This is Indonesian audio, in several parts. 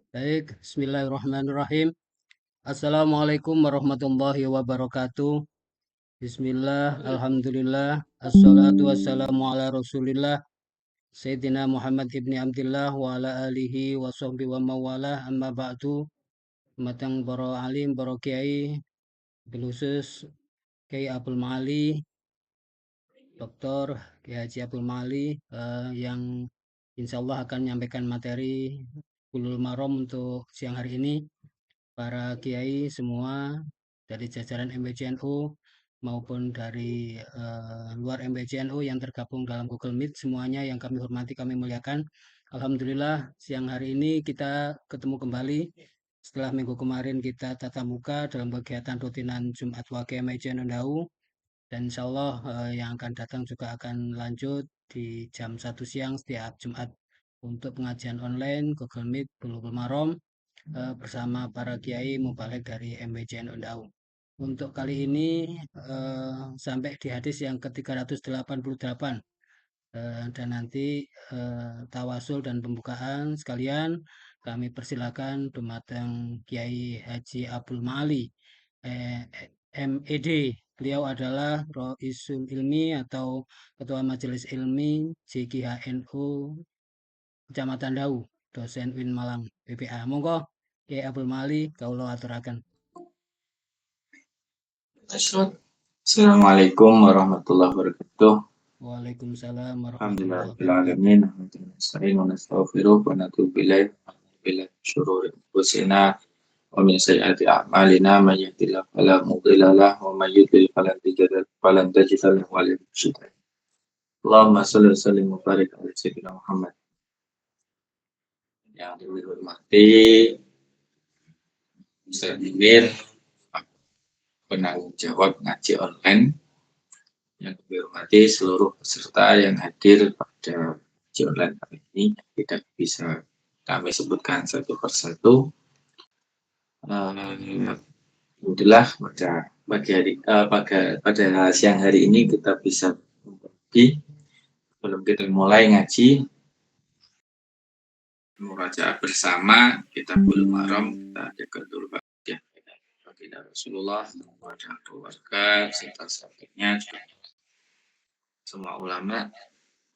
Baik, bismillahirrahmanirrahim. Assalamualaikum warahmatullahi wabarakatuh. Bismillah, alhamdulillah, assalatu wassalamu ala rasulillah, Sayyidina Muhammad ibni Abdillah wa ala alihi wa sahbihi wa mawalah, amma ba'du. Matang para alim, para kiai, khusus Kiai Abdul Mali, Dr. Kiai Haji Abdul Mali, yang insya Allah akan menyampaikan materi Bulughul Maram untuk siang hari ini. Para kiai semua dari jajaran MBCNU maupun dari luar MBCNU yang tergabung dalam Google Meet, semuanya yang kami hormati, kami muliakan. Alhamdulillah siang hari ini kita ketemu kembali setelah minggu kemarin kita tatap muka dalam kegiatan rutinan Jumat Wage MBCNU, dan insya Allah yang akan datang juga akan lanjut di jam 1 siang setiap Jumat untuk pengajian online Google Meet Bulughul Maram bersama para kiai mubalik dari MBCN Undau. Untuk kali ini sampai di hadis yang ke-388, dan nanti tawasul dan pembukaan sekalian kami persilakan dumateng Kiai Haji Abdul Mali, MED. Beliau adalah Roisul Ilmi atau Ketua Majelis Ilmi JKHNU Kecamatan Dau, dosen UIN Malang BPA. Monggo Kiai Abdul Mali kawula aturaken. Assalamualaikum warahmatullahi wabarakatuh. Waalaikumsalam warahmatullahi Alhamdulillahirabbil wabarakatuh. alamin. Nasta'inu wa nastaghfiruh wa natubu ilaih. Billahi min syururi anfusina wa min sayyiati a'malina may yahdihillahu fala mudilla lahu wa may yudlil falan tajida lahu waliyyan mursyida. Allahumma shalli wa sallim wa barik ala sayyidina Muhammad. Yang dihormati Ustaz Dimir, penanggung jawab ngaji online, yang kami hormati seluruh peserta yang hadir pada ngaji online kali ini, tidak bisa kami sebutkan satu persatu. Alhamdulillah pada siang hari ini kita bisa berbagi. Sebelum kita mulai ngaji murajaah bersama kita Bulughul Maram, kita jaga dulu bahagia baginda Rasulullah kepada keluarga serta sahabatnya, semua ulama,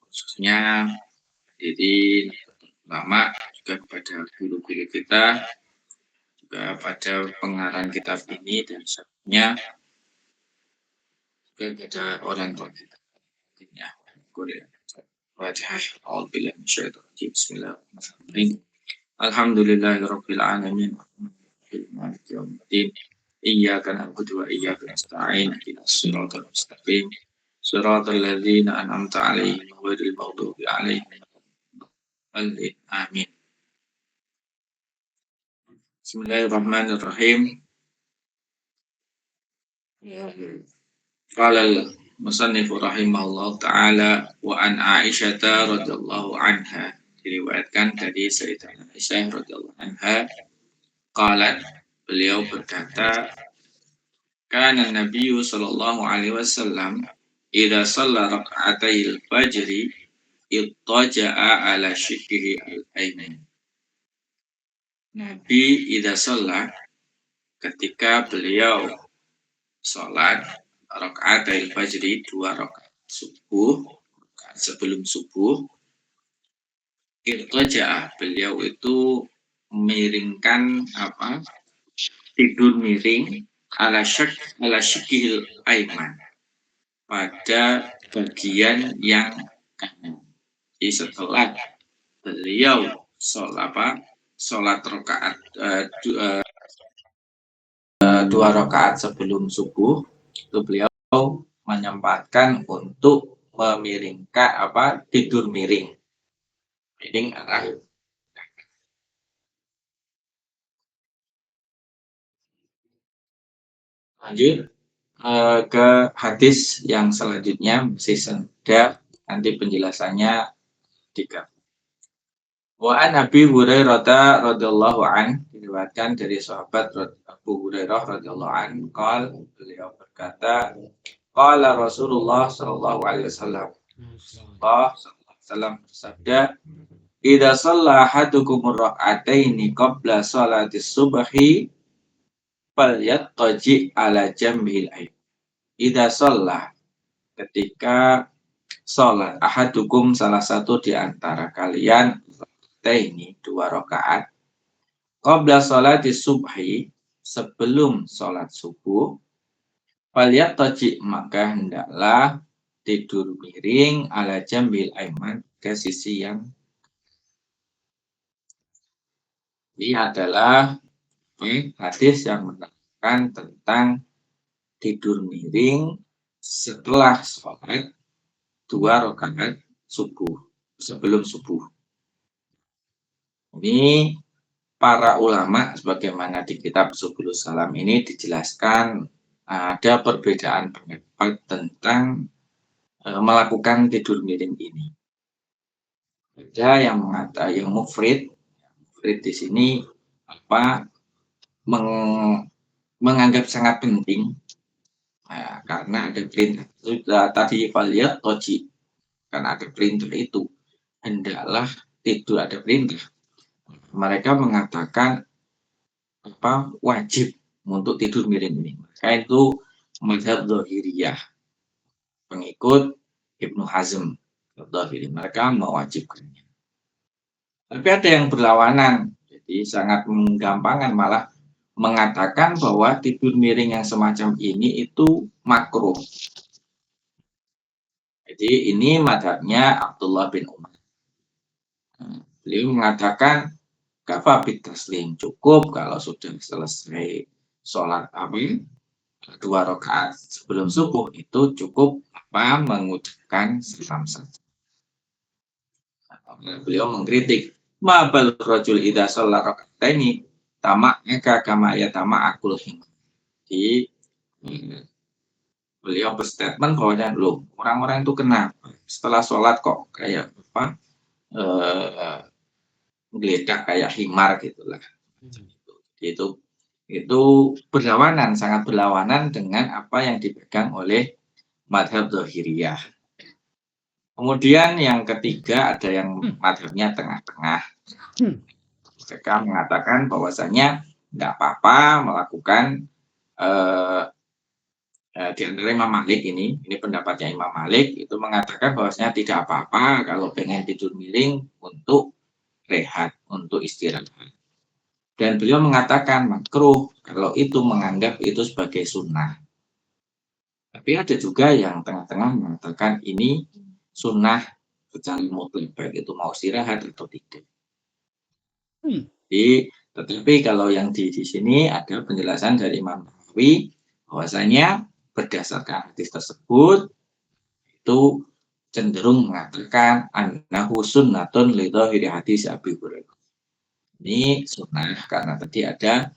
khususnya hadirin ulama, juga kepada guru-guru kita, juga pada pengarang kitab ini dan sebagainya, juga kepada orang tua kita. Bismillahirrahmanirrahim. Alhamdulillahirabbil alamin. Maliki yaumiddin. Iyyaka na'budu wa iyyaka nasta'in. Ihdinas siratal mustaqim. Siratal ladzina an'amta 'alaihim ghairil maghdubi 'alaihim waladdallin. Amin. Bismillahirrahmanirrahim. Qala al-musannifu rahimahullah ta'ala wa an Aisyah radhiyallahu anha, diriwayatkan dari Sayyidatina Aisyah radhiyallahu anha, qalat, beliau berkata, kana Nabi sallallahu alaihi wasallam idza shalla rak'atayil fajri ittaja'a ala shikhihi al-ayman. Nabi idza shalla, ketika beliau salat rak'atayil fajri, 2 rakaat subuh, sebelum subuh, ittaja'a, beliau itu miringkan tidur miring ala syikhil aiman, pada bagian yang kanan. Jadi setelah beliau sholat rakaat 2 rakaat sebelum subuh, itu beliau menyempatkan untuk memiringkan tidur miring arah. Lanjut ke hadis yang selanjutnya, masih ada nanti penjelasannya 3. Wa an Abi Hurairah radhiyallahu an, diriwayatkan dari sahabat Abu Hurairah radhiyallahu an, beliau berkata, qala Rasulullah sallallahu alaihi wasallam, Allah sallallahu alaihi wasallam bersabda, idza shalla ahadukum rak'ataini qabla sholati subhi falyattaji ala jambil ayman. Idza shalla, ketika sholat ahadukum salah satu di antara kalian ini 2 rakaat qabla sholati subhi, sebelum sholat subuh, falyattaji, maka hendaklah tidur miring ala jambil aiman, ke sisi yang ini adalah hadis yang menerangkan tentang tidur miring setelah sholat 2 rakaat subuh, sebelum subuh. Ini para ulama sebagaimana di kitab Subulus Salam ini dijelaskan ada perbedaan pendapat tentang melakukan tidur miring ini. Ada yang mengatakan yang mufrid di sini menganggap sangat penting karena ada perintah tadi faliyat toji, karena ada perintah itu hendaklah tidur, ada perintah. Mereka mengatakan wajib untuk tidur miring ini. Maka itu mazhab Dzahiriyah, pengikut Ibnu Hazm Dzahiri, mereka mewajibkannya. Tapi ada yang berlawanan, jadi sangat menggampangkan, malah mengatakan bahwa tidur miring yang semacam ini itu makruh. Jadi ini mazhabnya Abdullah bin Umar. Beliau mengatakan kafa bitaslim, cukup kalau sudah selesai sholat 2 rakaat sebelum subuh itu cukup mengucapkan salam saja. Beliau mengkritik mabal rajul idza shalla raka'ataini tama'aka kama yatama'akul himar. Jadi beliau berstatement bahwa orang-orang itu kenapa setelah sholat kok kayak geledak kayak himar gitulah. Itu berlawanan, sangat berlawanan dengan apa yang dipegang oleh mazhab Dzahiriyah. Kemudian yang ketiga ada yang mazhabnya tengah-tengah. Mereka mengatakan bahwasanya tidak apa-apa melakukan di antara Imam Malik ini pendapatnya Imam Malik itu mengatakan bahwasanya tidak apa-apa kalau pengen tidur miring untuk rehat, untuk istirahat. Dan beliau mengatakan makruh kalau itu menganggap itu sebagai sunnah. Tapi ada juga yang tengah-tengah mengatakan ini sunnah secara mutlak, baik itu mau istirahat atau tidak. Jadi, tetapi kalau yang di sini ada penjelasan dari Imam Nawawi bahwasanya berdasarkan hadis tersebut itu cenderung mengatakan annahu sunnatun li dhahiri hadis Abi Hurairah. Ini sunnah karena tadi ada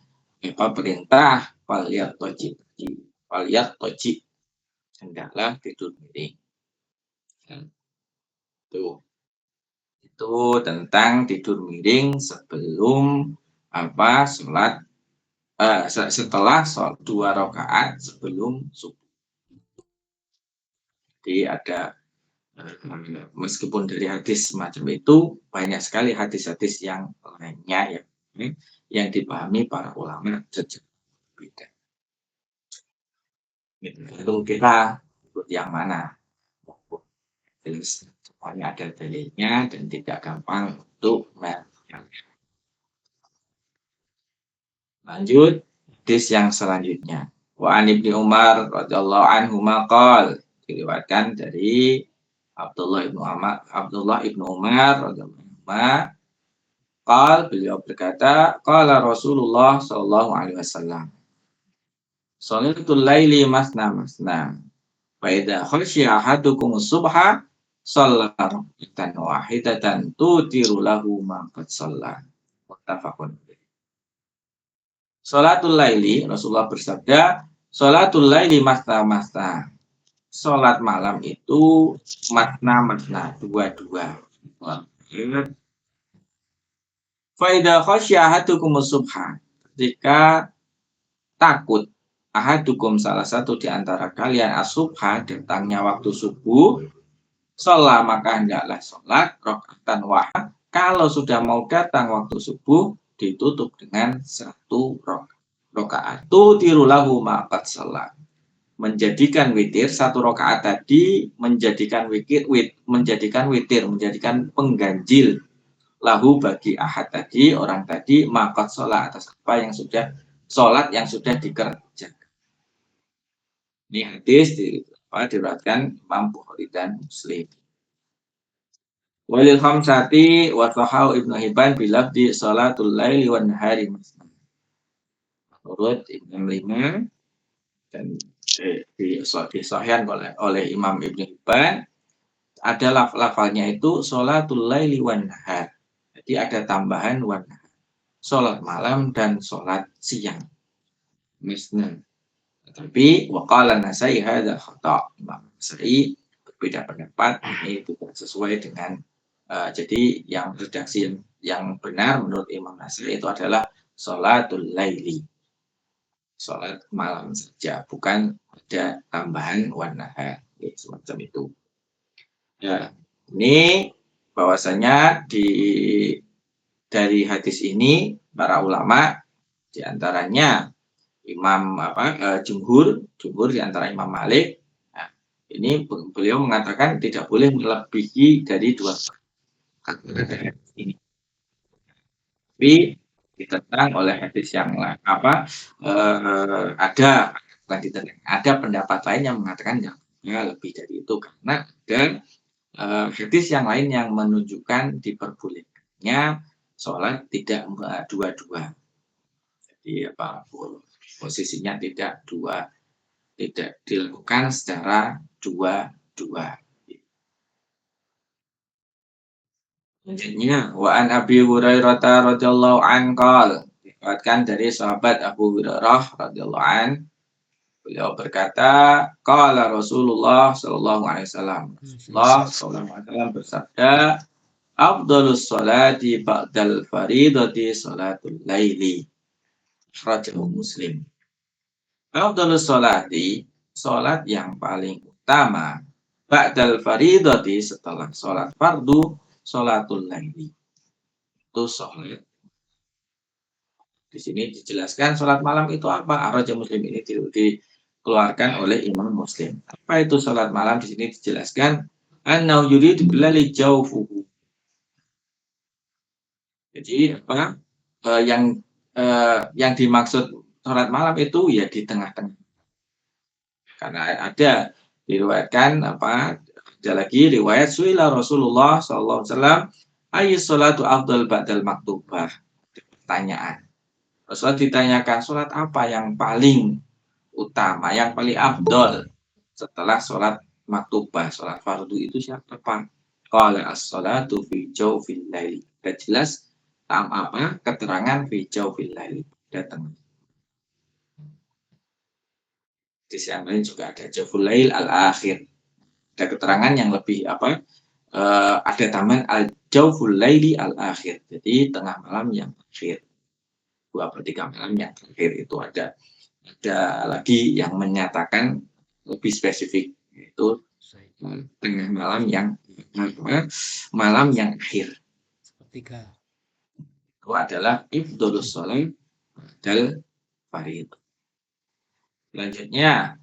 perintah faliyat toji, hendaklah tidur miring. Itu tentang tidur miring sebelum sholat setelah sholat 2 rakaat sebelum subuh. Jadi ada meskipun dari hadis semacam itu banyak sekali hadis-hadis yang lainnya yang dipahami para ulama secara berbeda. Itu kita ikut yang mana? Semuanya ada dalilnya dan tidak gampang untuk lanjut hadis yang selanjutnya. Wa an Ibnu Umar radhiyallahu anhu maqal, diriwayatkan dari Abdullah ibnu Umar radhiyallahu anhu. Qal, beliau berkata, qala Rasulullah sallallahu alaihi wasallam, sholatul laili masna masna, fa idza khashiya ahadukum subha shalla rak'atan wahidatan tutiru lahu ma qad shalla. Muttafaqun. Sholatul laili, Rasulullah bersabda, sholatul laili masna masna. Sholat malam itu masna, dua-dua. Faida khasya ahadukum subha, jika takut ahadukum salah satu di antara kalian asubha, datangnya waktu subuh, sholat maka hendaklah sholat rakaatan wahid Kalau sudah mau datang waktu subuh, ditutup dengan 1 rakaat. Tutiru lahu ma qad shalah. Menjadikan witir 1 rakaat tadi menjadikan menjadikan pengganjil lahu bagi ahad tadi, orang tadi, maqad shalah, atas apa yang sudah sholat yang sudah dikerjakan. Ini hadis diriwayatkan Imam Bukhari dan Muslim. Walil khamsati wa sahahu Ibnu Hibban bilafdi salatul laili wan nahari masna. Menurut Imam 5 dan disahihkan oleh Imam Ibnu Hibban, ada lafalnya itu salatul laili wan nahar. Jadi ada tambahan wan nahar. Salat malam dan salat siang. Masna. Tapi waqala Nasai hadza khata'. Imam Nasai berbeda pendapat, ini tidak sesuai dengan jadi yang redaksi yang benar menurut Imam Nasai itu adalah sholatul laili. Sholat malam saja, bukan ada tambahan wanahar, semacam itu. Ya, ini bahwasanya dari hadis ini para ulama diantaranya Imam jumhur di antara Imam Malik. Nah, ini beliau mengatakan tidak boleh melebihi dari 2 ini. Tapi ditentang oleh hadis yang ada pendapat lain yang mengatakan ya lebih dari itu, karena ada hadis yang lain yang menunjukkan diperbolehkannya sholat tidak dua-dua. Jadi posisinya tidak dilakukan secara dua-dua. Selanjutnya, wa an Abi Hurairah radhiyallahu an qol, diriwayatkan dari sahabat Abu Hurairah radhiyallahu an, beliau berkata, qala Rasulullah sallallahu alaihi wasallam. Rasulullah sallallahu alaihi wasallam bersabda, afdhalus sholati ba'dal faridati sholatul laili. Akhrajahu Muslim. Afdhalus sholati, sholat yang paling utama, ba'dal faridati, setelah sholat fardu, sholatul laili. Itu sholat. Di sini dijelaskan sholat malam itu apa. Akhrajahu Muslim, ini dikeluarkan oleh Imam Muslim. Apa itu sholat malam? Di sini dijelaskan annahu yuridu bilali jawfuhu. Jadi yang dimaksud sholat malam itu ya di tengah-tengah. Karena ada diriwayatkan ada lagi riwayat suila Rasulullah sallallahu alaihi wasallam ayy sholatu afdal ba'dal maktubah. Pertanyaan. Rasulullah ditanyakan sholat apa yang paling utama, yang paling afdal setelah sholat maktubah, sholat fardu itu siapa? Qala as-sholatu fi jawfil laili. Sudah jelas keterangan fi jawfil laili, datang. Di yang lain juga ada jawful lail al-akhir. Ada keterangan yang lebih ada tambahan al-jawful laili al-akhir. Jadi tengah malam yang akhir. 2/3 malam yang akhir itu ada lagi yang menyatakan lebih spesifik, yaitu tengah malam yang akhir. Sepertiga. Itu adalah ifdhalus shalah dal farid. Selanjutnya,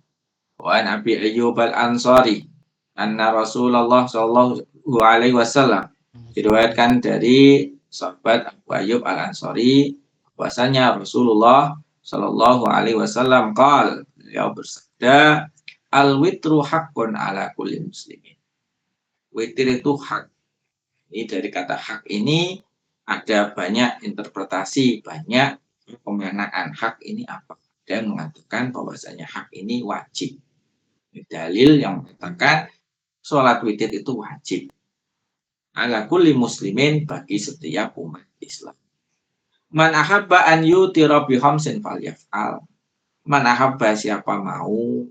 wa an Abi Ayyub al-Ansari anna Rasulullah sallallahu alaihi wasallam, diriwayatkan dari sahabat Abu Ayyub al-Ansari bahwasanya Rasulullah sallallahu alaihi wasallam qala, beliau bersabda, al-witru haqqun ala kulli muslimin. Witir itu hak. Ini dari kata hak ini ada banyak interpretasi, banyak pemaknaan. Hak ini apa? Dan mengatakan bahwasanya hak ini wajib. Dalil yang mengatakan sholat witir itu wajib ala kulli muslimin, bagi setiap umat Islam. Man ahabba an yutira bi khamsin falyaf'al. Man ahabba, siapa mau,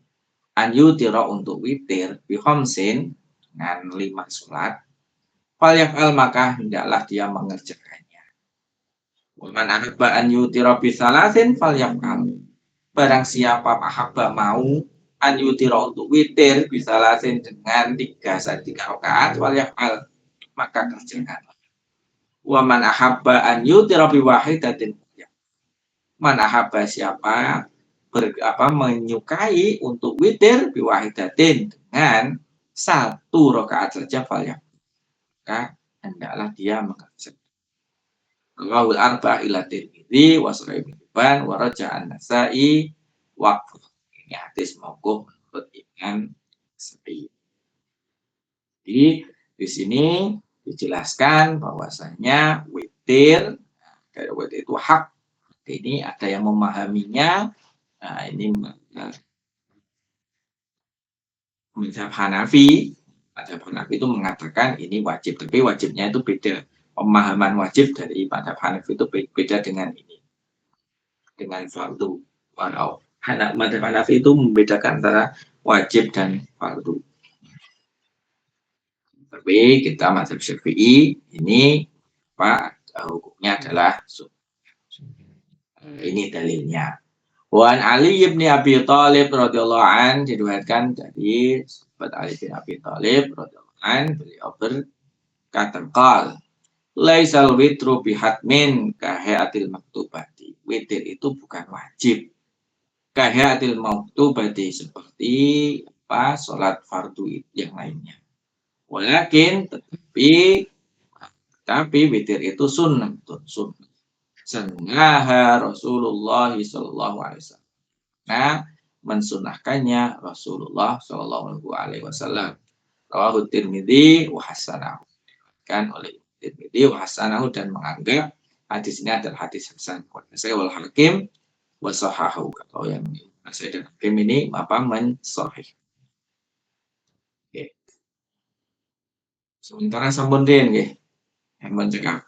an yutira, untuk witir, bi khamsin, dengan 5 sholat, falyaf'al, maka hendaklah dia mengerjakannya. Man ahabba an yutira bi salasin falyaf'al. Barang siapa ahabba mau an yutira, untuk witir, bisa lasin dengan 3 rakaat, wal yaf'al, maka kerjakan. Wa man ahabba an yutira bi wahidatin. Man ahabba siapa menyukai untuk witir bi wahidatin dengan satu rakaat saja maka hendaklah dia mengerjakan. Rawahul arba'ah ila Tirmidzi wa Sahih Ibnu Hibban wa raja'a an-Nasa'i waqf. Ini hadis mauquf menurut Imam Syafi'i. Jadi di sini dijelaskan bahwasanya witir, kayak witir itu hak. Ini ada yang memahaminya. Nah, ini mazhab Hanafi. Mazhab Hanafi itu mengatakan ini wajib, tapi wajibnya itu beda. Pemahaman wajib dari mazhab Hanafi itu beda dengan ini, dengan fardu. Walau mazhab Hanafi itu membedakan antara wajib dan fardu. Tapi kita mazhab Syafi'i ini hukumnya adalah ini dalilnya. Wan Ali bin Abi Thalib radhiyallahu an, diriwayatkan dari sahabat Ali bin Abi Thalib radhiyallahu an, beliau berkata qal laisal witru bihatmin kahayatil maktubati. Witir itu bukan wajib. Kahayatil maktubati seperti salat fardu yang lainnya. Walakin tapi witir itu sunnah. Sunnaha Rasulullah sallallahu alaihi wasallam. Nah, mensunahkannya Rasulullah sallallahu alaihi wasallam. Rawahu Tirmidzi wa hasanahu. Kan oleh Tirmidzi wa hasanahu dan menganggap hadis ini adalah hadis hasan. Saya wal Hakim wa sahahu. Kalau yang saya dan Hakim ini mensahih. Oke. Sementara sampun den nggih. Yang mencekap.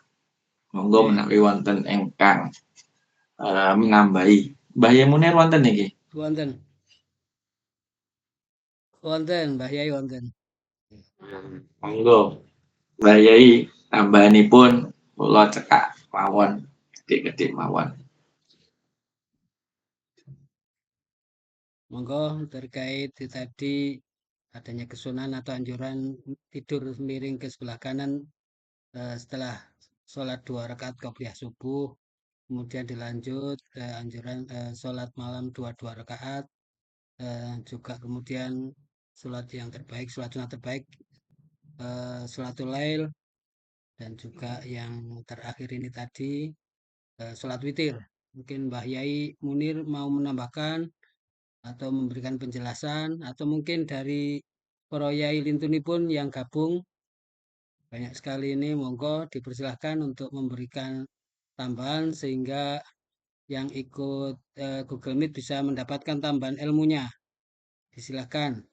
Monggo menawi wonten ingkang menambahi. Mbah Yai Munir wonten niki? Wonten. Wonten, Mbah Yai wonten. Monggo. Mbah Yai tambahanipun kula cekak mawon, ketik mawon. Monggo terkait tadi adanya kesunahan atau anjuran tidur miring ke sebelah kanan setelah sholat 2 rakaat qobliyah subuh, kemudian dilanjut anjuran sholat malam 2 rakaat, juga kemudian sholat yang terbaik, sholat sunat terbaik, sholatul lail, dan juga yang terakhir ini tadi sholat witir. Mungkin Mbah Yai Munir mau menambahkan atau memberikan penjelasan, atau mungkin dari para yai lintunipun yang gabung banyak sekali ini, monggo dipersilahkan untuk memberikan tambahan sehingga yang ikut Google Meet bisa mendapatkan tambahan ilmunya. Disilahkan.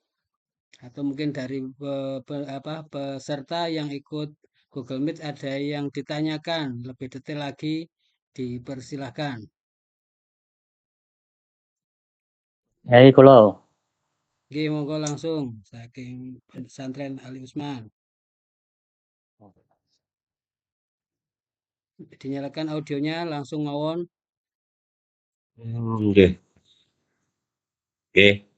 Atau mungkin dari peserta yang ikut Google Meet ada yang ditanyakan lebih detail lagi, dipersilahkan. Hei kulo. Oke, monggo langsung saking pesantren Ali Usman. Dinyalakan audionya langsung mawon. Oke. Oke.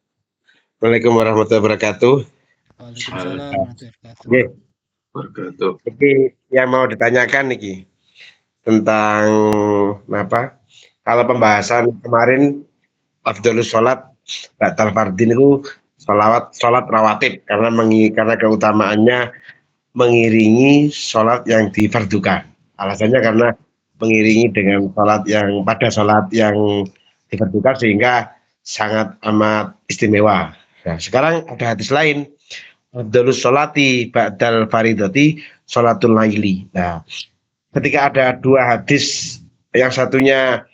Assalamualaikum warahmatullahi wabarakatuh. Waalaikumsalam warahmatullahi wabarakatuh. Jadi yang mau ditanyakan nih tentang apa? Kalau pembahasan kemarin afdhalus sholat batal fardhin itu sholat rawatib karena keutamaannya mengiringi sholat yang difardukan. Alasannya karena mengiringi dengan sholat yang difardukan sehingga sangat amat istimewa. Nah, sekarang ada hadis lain, afdhalus sholati ba'dal faridati sholatul laili. Nah, ketika ada dua hadis, yang satunya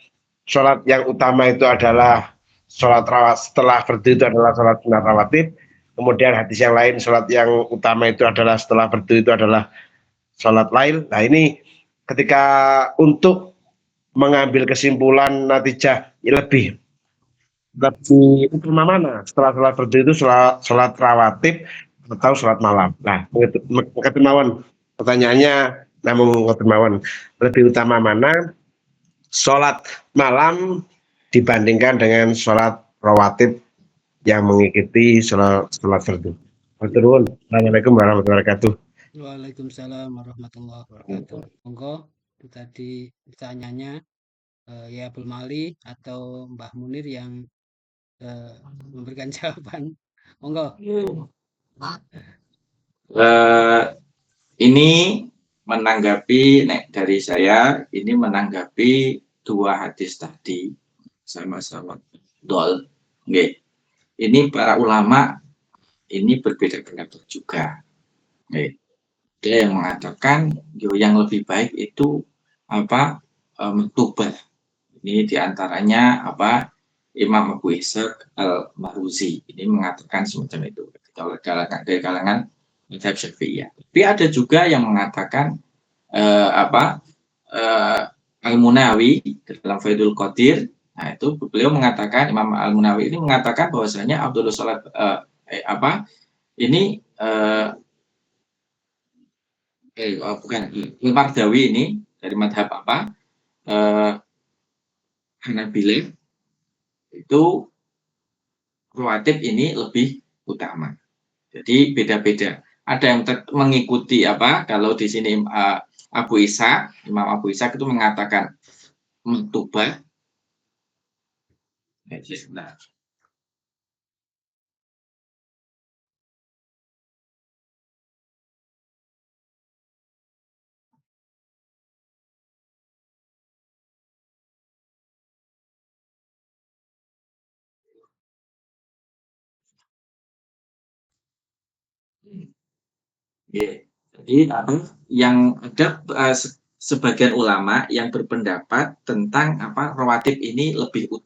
sholat yang utama itu adalah sholat rawat, setelah fardu itu adalah sholat sunat rawatib. Kemudian hadis yang lain, sholat yang utama itu adalah setelah fardu itu adalah sholat lail. Nah, ini ketika untuk mengambil kesimpulan natijah lebih utama mana? Setelah sholat fardu itu sholat rawatib atau sholat malam. Nah, ketemuan pertanyaannya, namun ketemuan lebih utama mana? Sholat malam dibandingkan dengan sholat rawatib yang mengikuti sholat fardu. Assalamualaikum warahmatullahi wabarakatuh. Waalaikumsalam warahmatullahi wabarakatuh. Monggo, itu tadi pertanyaannya ya Abdul Mali atau Mbah Munir yang memberikan jawaban. Monggo. Eh, ini menanggapi dari saya, ini menanggapi dua hadis tadi sama-sama dol. Nggih. Ini para ulama ini berbeda pendapat juga. Nggih. Ada yang mengatakan yang lebih baik itu apa mentubah. Ini diantaranya apa Imam Abu Ishaq al-Maruzi ini mengatakan semacam itu dari kalangan mazhab Syafi'iyah. Tapi ada juga yang mengatakan Al-Munawi dalam Faidul Qadir. Nah, itu beliau mengatakan Imam Al-Munawi ini mengatakan bahwasanya Abdullah Salat ini bukan Mardawi ini dari madhab apa Hanabilah itu rawatib ini lebih utama. Jadi beda-beda. Ada yang mengikuti apa? Kalau di sini Abu Ishaq, Imam Abu Ishaq itu mengatakan mentubah. Nah, jadi yang ada sebagian ulama yang berpendapat tentang apa rawatib ini lebih utama.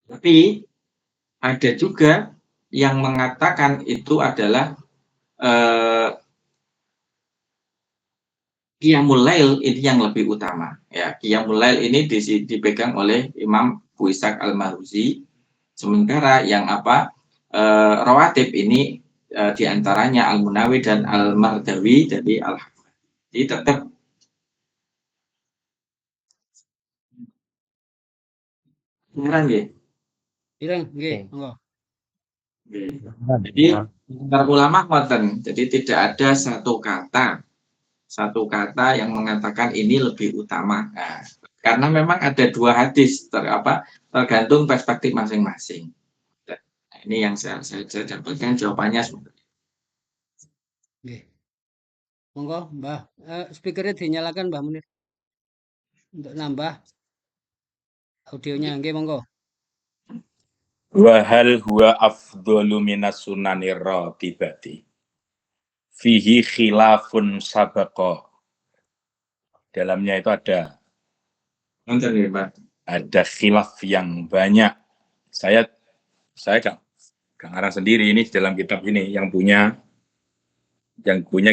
Tapi ada juga yang mengatakan itu adalah Qiyamul Lail ini yang lebih utama. Ya, Qiyamul Lail ini dipegang oleh Imam Abu Ishaq al-Maruzi. Sementara yang rawatib ini diantaranya Al-Munawi dan Al-Mardawi jadi jadi tetap beneran ya. Nggih, monggo. Jadi para ulama ngoten. Jadi tidak ada satu kata yang mengatakan ini lebih utama. Nah, karena memang ada dua hadis tergantung perspektif masing-masing. Nah, ini yang saya dapatkan jawabannya sebenarnya. Nggih. Monggo, Mbah. Speakernya dinyalakan Mbah Munir. Untuk nambah audionya, nggih monggo. Wa hal huwa afdalu minas sunanir ratibati. Fihi khilafun sabaqa. Dalamnya itu ada khilaf yang banyak. Saya gak ngarang sendiri ini dalam kitab ini yang punya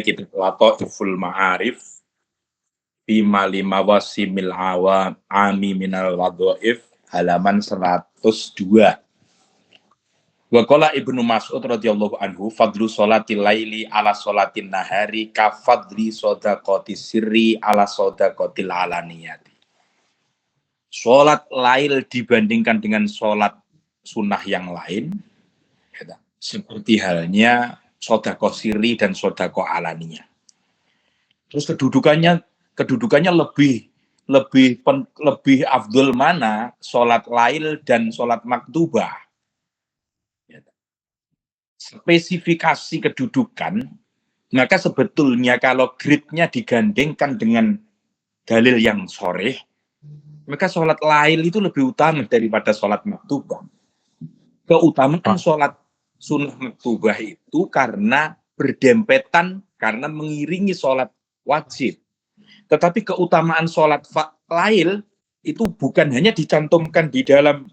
kitab Lataiful Ma'arif Bima lima wasimil awam ami minal wadhaif halaman 102. Wa qala Ibnu Mas'ud radhiyallahu anhu fadlu sholatil laili ala sholatin nahari ka fadli shadaqati sirri ala shadaqatil alaniyati. Sholat lail dibandingkan dengan sholat sunnah yang lain seperti halnya shadaqah sirri dan shadaqah alaniyah. Terus kedudukannya lebih afdol mana sholat lail dan sholat maktubah. Spesifikasi kedudukan, maka sebetulnya kalau gridnya digandengkan dengan dalil yang sharih, maka sholat lail itu lebih utama daripada sholat maktubah. Keutamaan sholat sunnah maktubah itu karena berdempetan, karena mengiringi sholat wajib. Tetapi keutamaan sholat lail itu bukan hanya dicantumkan di dalam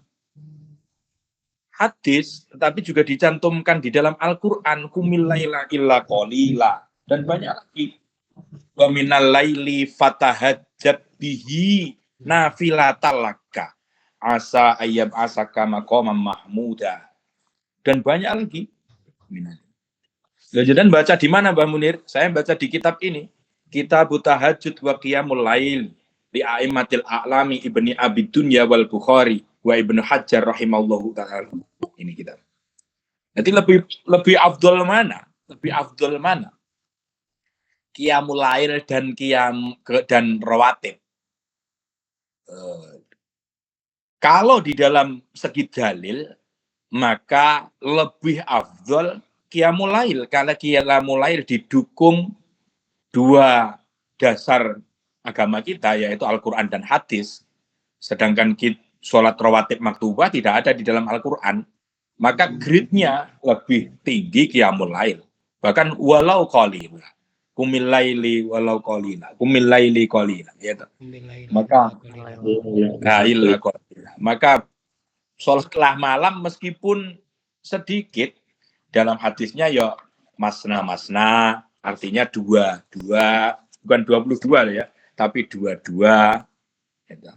hadis, tetapi juga dicantumkan di dalam Al-Quran, kumil laila illa qalila, dan banyak lagi. Wa minal laili fatahajjat bihi nafilatalaka asa ayyab asaka maqamam mahmuda, dan banyak lagi. Dan baca di mana Mbah Munir? Saya baca di kitab ini, Kitab Tahajjud wa Qiyamul Lail li A'immatil A'lami Ibni Abi Dunya wal Bukhari wa Ibnu Hajar rahimallahu ta'ala. Ini kita. Jadi lebih afdol mana? Lebih afdol mana? Qiyamul lail dan rawatib. Kalau di dalam segi dalil, maka lebih afdol qiyamul lail. Karena qiyamul lail didukung dua dasar agama kita, yaitu Al-Quran dan hadis. Sedangkan sholat rawatib maktubah tidak ada di dalam Al-Quran. Maka grade-nya lebih tinggi qiyamul lail. Bahkan walau qalila. Kumil laili walau qalila. Kumil laili qalila. Gitu. Maka maka sholatlah malam meskipun sedikit, dalam hadisnya ya masna, artinya dua, bukan 22 ya, tapi dua. Gitu.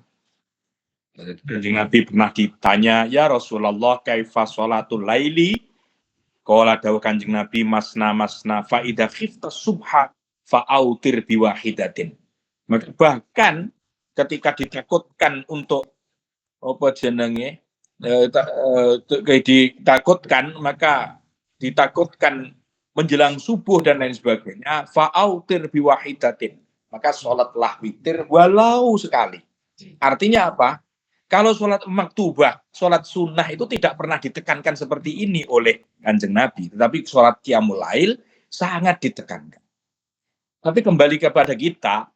Jadi Nabi pernah ditanya, ya Rasulullah, kaifa sholatul laili? Qala dawuh Kanjeng Nabi, masna fa idza khifta subha fa autir biwahidatin. Bahkan ketika ditakutkan untuk apa jenenge ditakutkan, maka ditakutkan menjelang subuh dan lain sebagainya, fa autir biwahidatin. Maka sholatlah witir walau sekali. Artinya apa? Kalau sholat maktubah, sholat sunnah itu tidak pernah ditekankan seperti ini oleh Kanjeng Nabi. Tetapi sholat qiyamul lail sangat ditekankan. Tapi kembali kepada kita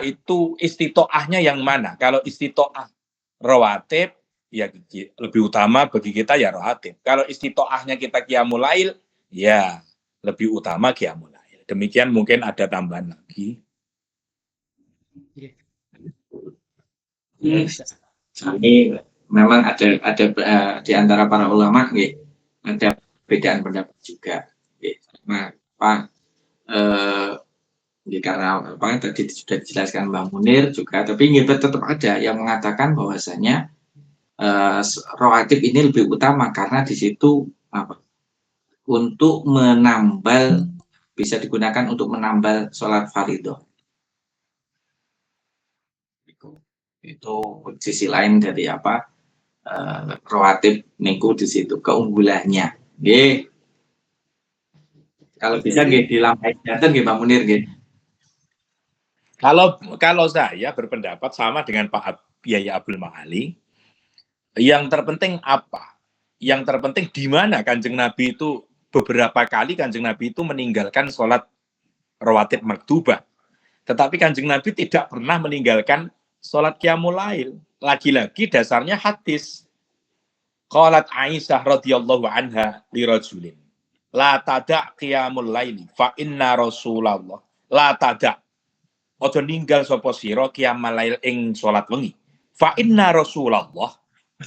itu istitoahnya yang mana? Kalau istitoah rawatib, ya lebih utama bagi kita ya rawatib. Kalau istitoahnya kita qiyamul lail, ya lebih utama qiyamul lail. Demikian mungkin ada tambahan lagi. Ini memang ada di antara para ulama ada perbedaan pendapat juga. Nah, karena apa tadi sudah dijelaskan Mbak Munir juga, tapi tetap ada yang mengatakan bahwasanya rawatib ini lebih utama karena di situ untuk menambal, bisa digunakan untuk menambal sholat fardhu. Itu sisi lain dari rawatib niku di situ keunggulannya. Kalau bisa dilampaikan nggih Pak Munir nggih. Kalau saya berpendapat sama dengan Pak Yai Abdul Ma'ali, yang terpenting apa? Yang terpenting di mana Kanjeng Nabi itu beberapa kali Kanjeng Nabi itu meninggalkan sholat rawatib maktubah. Tetapi Kanjeng Nabi tidak pernah meninggalkan sholat qiyamul lail. Lagi-lagi dasarnya hadis. Qalat Aisyah radhiyallahu anha li rajulin, la tada' qiyamul laili fa inna Rasulullah la tada'. Ojo ninggal sapa sira qiyamul lail ing salat wengi. Fa inna Rasulullah,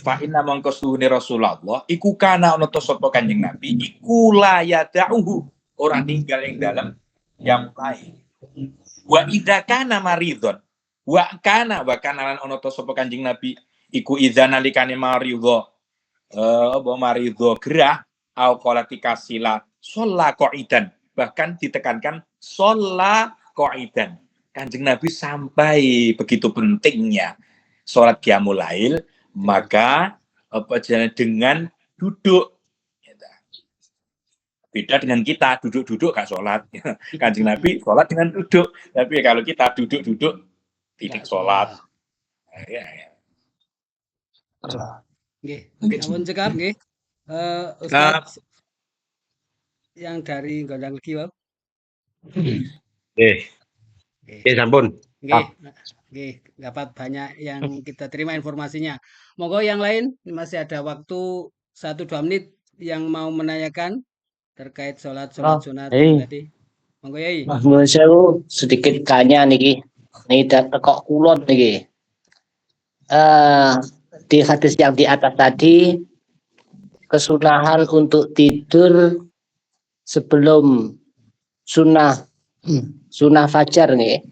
fa inna mangko suhune Rasulullah iku kana ana sapa Kanjeng Nabi iku la yada'uhu, ora ninggal ing dalem qiyamul lail. Wa idza kana maridhon, wa kana lan ana sapa Kanjeng Nabi iku idza nalikane maridho maridho gerah au qalatika sila sholla qa'idan, bahkan ditekankan sholla qa'idan. Kanjeng Nabi sampai begitu pentingnya sholat qiyamul lail, maka dengan duduk. Beda dengan kita, duduk-duduk gak sholat. Kanjeng Nabi sholat dengan duduk, tapi kalau kita duduk-duduk tidak sholat. Namun cekap nggih. Ustaz yang dari Gondang Legi, Pak. Sampun. Nggih, dapat banyak yang kita terima informasinya. Monggo yang lain, masih ada waktu 1-2 menit yang mau menanyakan terkait sholat sunat tadi. Monggo Yai. Mas Sewu sedikit tanya niki. Niki kok kulon niki. Di hadis yang di atas tadi, kesunahan untuk tidur sebelum sunnah fajar nih.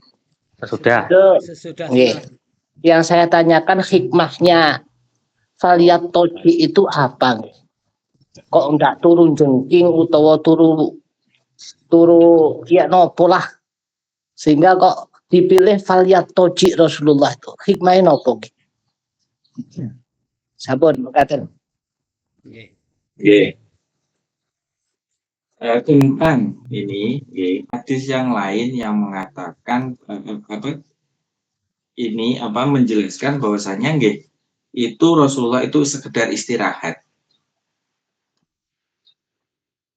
Sudah. Sesudah. Yang saya tanyakan hikmahnya Faliyat Toji itu apa? Kok enggak turun jengking utawa turu ya nopo lah, sehingga kok dipilih Faliyat Toji Rasulullah itu hikmahnya nopo? Sampun mekaten. Nggih. tentang ini, hadis yang lain yang mengatakan menjelaskan bahwasanya itu Rasulullah itu sekedar istirahat.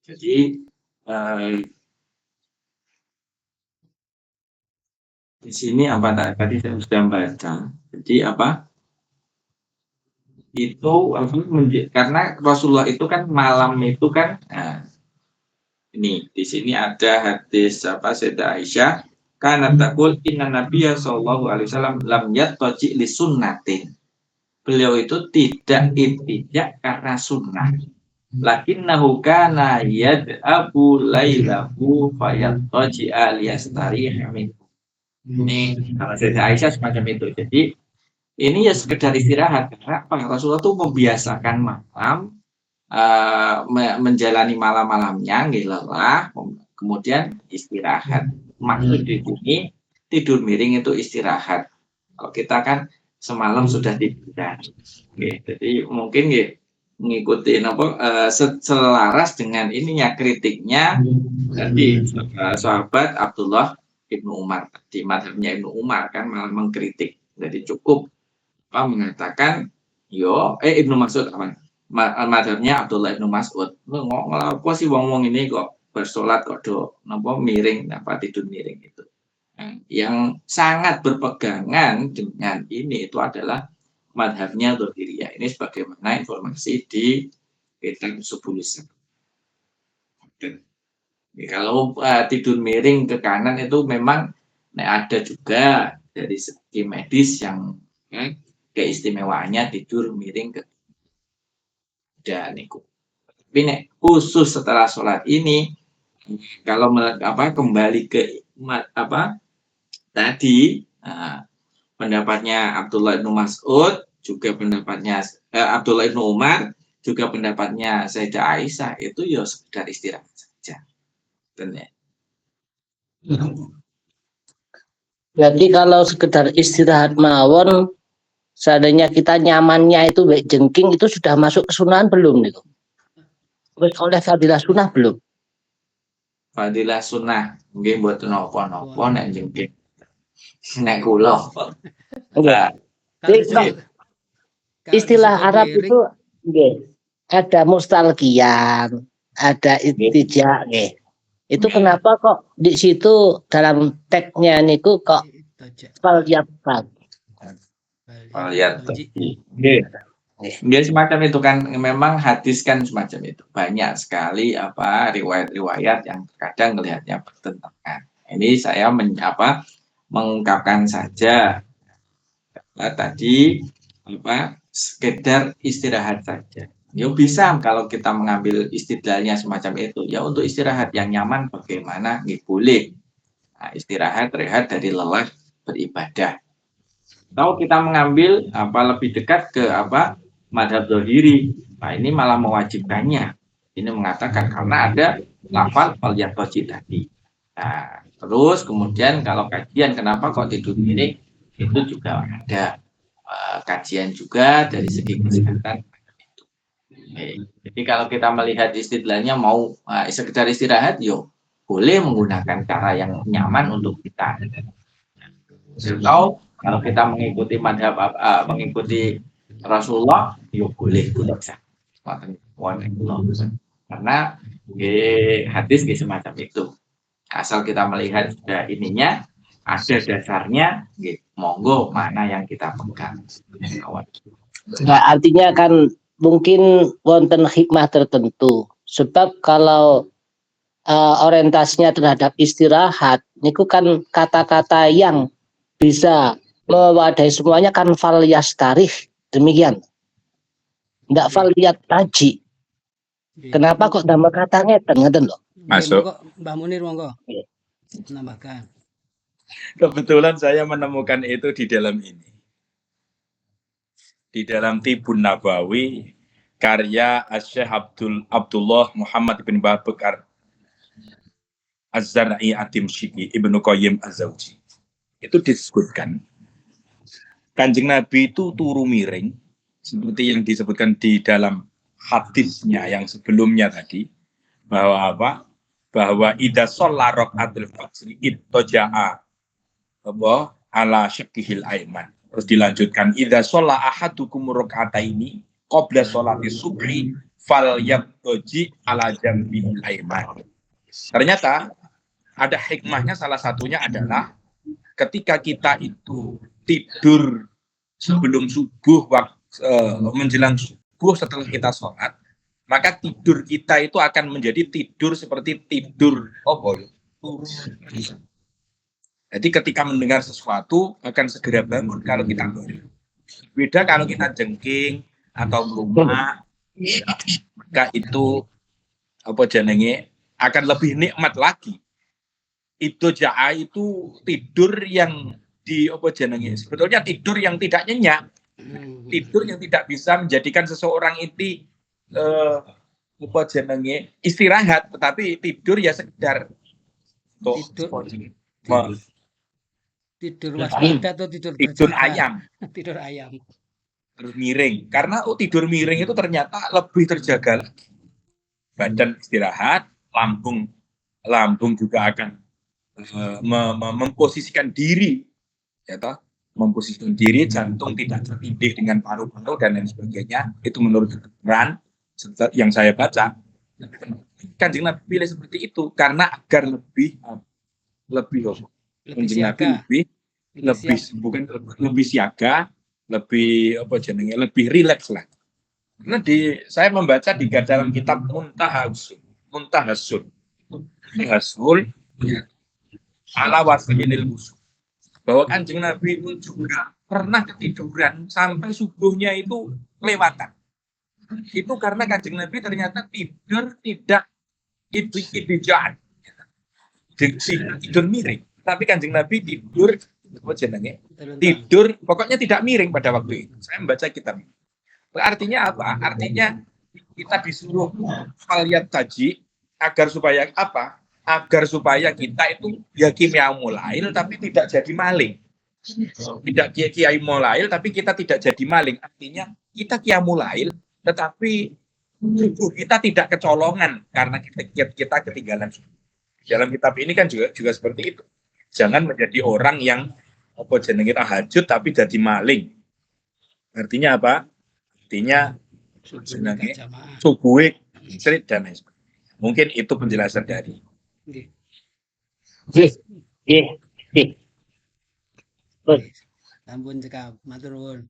Jadi di sini tadi saya sudah baca. Jadi itu karena Rasulullah itu kan malam itu kan ini di sini ada hadis Sayyidah Aisyah kana taqul inna nabiyya sallallahu alaihi wasallam lam yattaji li sunnatin. Beliau itu tidak iltijak karena sunnah. Lakinnahu kana yad'abu lailahu fayattaji aliyastarih min. Ini kalau Sayyidah Aisyah semacam itu. Jadi ini ya sekedar istirahat karena Rasulullah itu membiasakan malam menjalani malam-malamnya lelah, kemudian istirahat. Maksud di sini tidur miring itu istirahat. Kalau kita kan semalam sudah tidur. Jadi mungkin mengikuti selaras dengan ininya kritiknya tadi sahabat Abdullah Ibnu Umar di mazhabnya Ibnu Umar kan malah mengkritik. Jadi cukup mengatakan Ibnu Mas'ud mazhabnya Abdullah Ibnu Mas'ud apa sih wong-wong ini kok bersolat kok miring tidur miring itu. Yang sangat berpegangan dengan ini itu adalah mazhabnya Dzahiriyah. Ini sebagaimana informasi di kitab Subul Salam. Kalau tidur miring ke kanan itu memang ada juga dari segi medis yang keistimewaannya tidur miring ke dan itu. Tapi khusus setelah sholat ini kalau kembali ke tadi pendapatnya Abdullah Ibnu Mas'ud juga pendapatnya Abdullah Ibnu Umar juga pendapatnya Sayyidah Aisyah itu ya sekedar istirahat saja. Jadi kalau sekedar istirahat mawon, seandainya kita nyamannya itu baik jengking itu sudah masuk kesunahan belum nih? Wis oleh fadilah sunnah belum? Fadilah sunnah mungkin buat nopo-nopo nek jengking. Nek kula. Istilah Arab itu ada mustalqiyan, ada ittija Itu kenapa kok di situ dalam teksnya niku kok faliyat Dia semacam itu kan memang hadis kan semacam itu. Banyak sekali riwayat-riwayat yang kadang melihatnya bertentangan. Ini saya mengungkapkan saja tadi sekedar istirahat saja. Ya bisa kalau kita mengambil istidlalnya semacam itu. Ya untuk istirahat yang nyaman bagaimana boleh. Istirahat rehat dari lelah beribadah. Kalau kita mengambil lebih dekat ke mazhab Dzahiri, ini malah mewajibkannya. Ini mengatakan karena ada lafal faliyatoji tadi. Terus kemudian kalau kajian kenapa kok tidur miring itu juga ada kajian juga dari segi kesehatan. Jadi kalau kita melihat istidlalnya mau sekedar istirahat, boleh menggunakan cara yang nyaman untuk kita. Atau kalau kita mengikuti madhab mengikuti Rasulullah, boleh bisa. Karena hadis semacam itu. Asal kita melihat sudah ininya, ada dasarnya, monggo mana yang kita pegang. Nah, artinya kan mungkin wonten hikmah tertentu. Sebab kalau orientasinya terhadap istirahat, niku kan kata-kata yang bisa mewadahi semuanya kan falyastarih, demikian. Ndak faliyat taji. Kenapa kok tambah katanya ngeten loh? Masuk. Mbak Munir monggo. Menambahkan. Kebetulan saya menemukan itu di dalam ini. Di dalam Tibun Nabawi karya Syekh Abdullah Muhammad bin Bakar Az-Zar'i Ad-Dimsyqi Ibnu Qayyim Az-Zawji. Itu disebutkan Kanjeng Nabi itu turu miring seperti yang disebutkan di dalam hadisnya yang sebelumnya tadi, bahwa bahwa idza shalla rakaatul fajri ittaja'a apa ala syaqqihil aiman. Terus dilanjutkan idza shalla ahadukum raka'ataini qabla sholati subhi falyabtaji ala jambihil aiman. Ternyata ada hikmahnya, salah satunya adalah ketika kita itu tidur sebelum subuh, menjelang subuh setelah kita sholat, maka tidur kita itu akan menjadi tidur seperti tidur turun. Jadi ketika mendengar sesuatu akan segera bangun kalau kita bangun. Beda kalau kita jengking atau melumah, maka itu akan lebih nikmat lagi. Itu ja'a itu tidur yang sebetulnya tidur yang tidak nyenyak, tidur yang tidak bisa menjadikan seseorang itu istirahat, tetapi tidur ya sekedar tidur waspada atau tidur ayam. Tidur ayam. Terus miring, karena tidur miring itu ternyata lebih terjaga lagi. Badan istirahat, lambung juga akan memposisikan diri, ya toh, memposisikan diri, jantung tidak tertindih dengan paru-paru dan lain sebagainya. Itu menurut keterangan yang saya baca. Kanjeng Nabi pilih seperti itu karena agar lebih siaga, lebih rileks lah. Karena saya membaca di dalam kitab Muntahasul ala wasilil musuh, bahwa Kanjeng Nabi itu juga pernah ketiduran sampai subuhnya itu kelewatan. Itu karena Kanjeng Nabi ternyata tidur tidak tidur miring, tapi Kanjeng Nabi tidur pokoknya tidak miring pada waktu itu. Saya membaca kitab. Artinya apa? Artinya kita disuruh lihat taji agar supaya apa? Agar supaya kita itu ya qiyamul lail tapi tidak jadi maling. Tidak qiyamul lail tapi kita tidak jadi maling. Artinya kita qiyamul lail tetapi tubuh kita tidak kecolongan karena kita ketinggalan. Dalam kitab ini kan juga seperti itu. Jangan menjadi orang yang tahajud tapi jadi maling. Artinya apa? Artinya subuh istri dan lain sebagainya. Mungkin itu penjelasan dari. Sampun cekap, matur nuwun.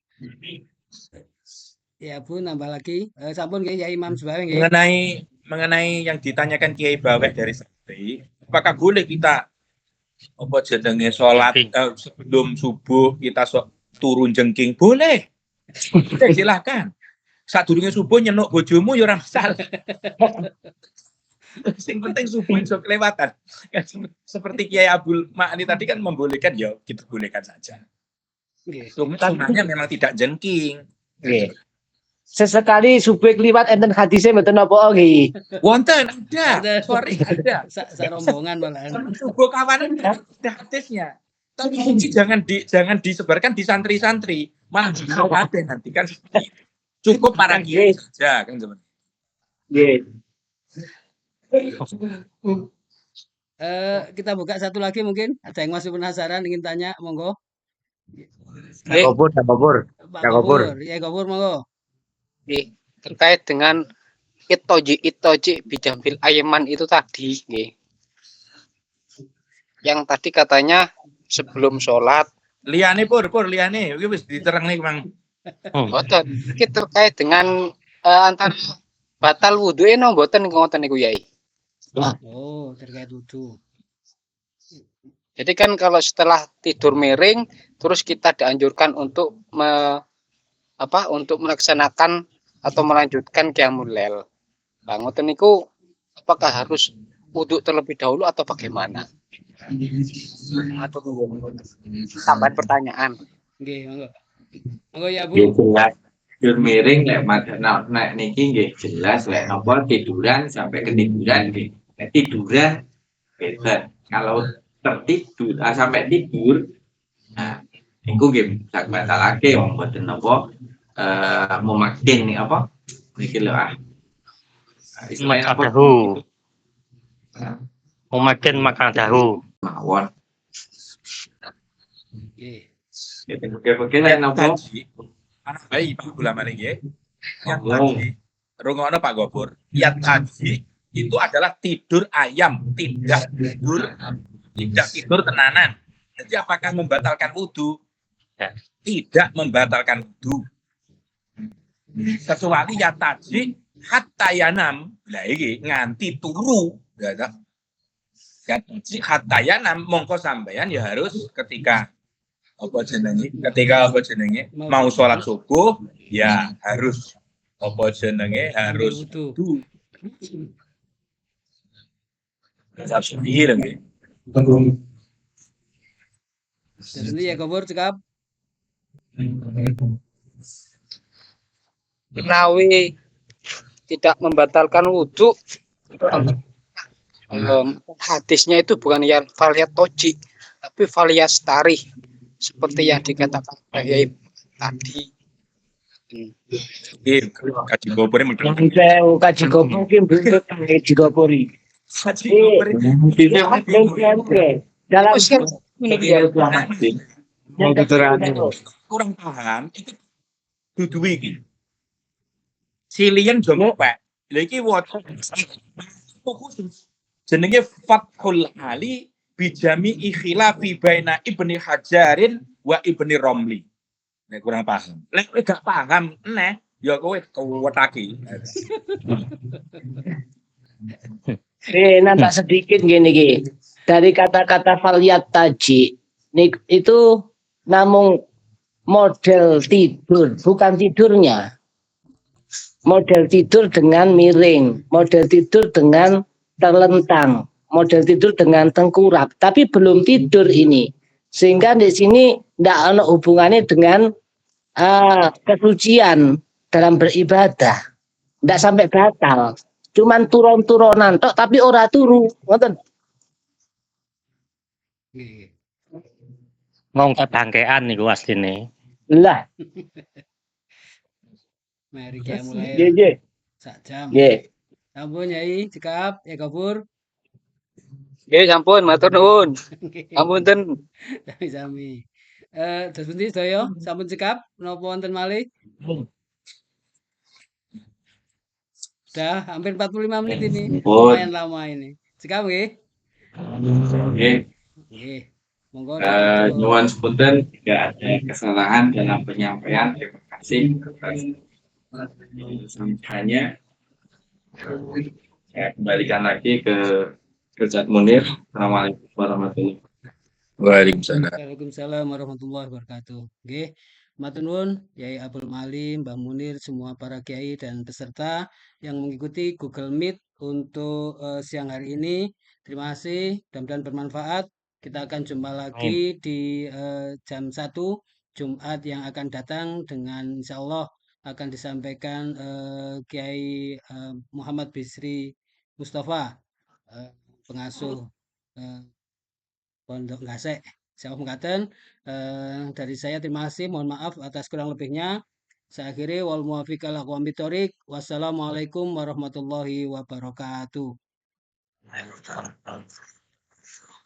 Ya Bu, nambah lagi. Sampun nggih ya Imam Subawi nggih. Mengenai yang ditanyakan Kiai Baweh dari Sakti, apakah boleh kita sholat sebelum subuh kita turun jengking? Boleh. Silakan. Saat durungnya subuh nyenuk bojomu ya ora masalah. Yang penting subuh iso kelewatan. Seperti Kiai Abdul Ma'ani tadi kan membolehkan, ya kita bolehkan saja. Sunnahnya memang tidak jengking. Sesekali subuh kliwat enten hadise mboten napa nggih. Wonten ada. Sorry ada. Sarombongan malahan. Subuh kawanan ada hadisnya. Tapi ini jangan disebarkan di santri-santri. Malah ada nanti kan cukup para kiai saja kan teman. Nggih. Kita buka satu lagi mungkin. Ada yang masih penasaran ingin tanya, monggo. Kabur. Ya Gopur monggo. Terkait dengan itoji bijambil ayaman itu tadi, yang tadi katanya sebelum sholat. Liane pur liane, iki wis diterang nih Mang. Iki terkait dengan antara batal wudu eno mboten ngoten niku Yai. Oh, terkait wudu. Jadi kan kalau setelah tidur miring terus kita dianjurkan untuk untuk melaksanakan atau melanjutkan qiyamul lail. Nah, ngoten niku apakah harus wudu terlebih dahulu atau bagaimana? Atau tambahan pertanyaan. Nggih, monggo. Monggo ya Bu. Tidur miring nek niki nggih jelas lek napa tiduran sampai ketiduran nggih. Nek tiduran beda. Kalau tertidur sampai tidur nah niku nggih sak batalake mboten napa memakin niki lho istilahnya apa? Umaden makan tahu. mawon. Nggih. Oke, lain apa? Tadi, anak bayi Pak Gulaman ini, yang tadi, rungokno Pak Gopur, yang tadi itu adalah tidur ayam, tidak tidur tenanan. Jadi apakah membatalkan wudhu? Ya. Tidak membatalkan wudhu. Kecuali ya tadi hatta yanam, lah iki nganti turu, ya toh. Ya tadi hatta yanam mongko sampean ya harus ketika apa jenenge mau sholat subuh ya harus apa jenenge harus Wudu. wudu. Harus pikir nggih. Terus ini ya Gopur cekap. Menawi tidak membatalkan wudhu, hadisnya itu bukan yang faliyat toji, tapi faliyas tarih, seperti yang dikatakan Pak Yai tadi. Iya, kaji gopur ini mungkin. Kaji gopur mungkin belum kaji gopuri. Kaji gopur ini Dalam kurang paham itu dudu iki. Silian jomo Pak. Lha iki waca khusus jenenge Fathul Ali bijami ikhilafi baina Ibni Hajarin wa Ibni Romli. Nek kurang paham. Lek kowe gak paham neh ya kowe kewetaki. nampak sedikit gini Ki. Dari kata-kata faliyat taji itu namun model tidur, bukan tidurnya. Model tidur dengan miring, model tidur dengan terlentang, model tidur dengan tengkurap, tapi belum tidur ini. Sehingga di sini tidak ada hubungannya dengan kesucian dalam beribadah. Tidak sampai batal. Cuman turun-turunan tok tapi ora turu. Ngoten. Nggih. Ngong bangkean niku asline. Lah, Mari kita mulai nggih. sak jam. Nggih. Sampun Yai cekap ya Gopur. Nggih, sampun, matur nuwun. Amunten. Sami-sami. Terus pundi sedaya sampun cekap menapa wonten malih? Sudah hampir 45 menit ini. Lumayan lama ini. Cekap nggih? Oke, Nggih. Monggo ditutup. nyuwun sepunten jika ada kesalahan dalam penyampaian. Terima kasih atas sampaiannya. Saya kembalikan lagi ke Ustaz Munir. Assalamualaikum warahmatullahi wabarakatuh. Waalaikumsalam. Waalaikumsalam warahmatullahi wabarakatuh. Nggih, matur nuwun Yai Abdul Malim, Mbah Munir, semua para kiai dan peserta yang mengikuti Google Meet untuk siang hari ini. Terima kasih, mudah-mudahan bermanfaat. Kita akan jumpa lagi di jam 1 Jumat yang akan datang dengan insya Allah akan disampaikan Kiai Muhammad Bisri Mustafa, pengasuh Pondok Gasek. Saya mengatakan dari saya terima kasih, mohon maaf atas kurang lebihnya. Saya akhiri wal muwafiq ala aqwamit thoriq. Wassalamualaikum warahmatullahi wabarakatuh.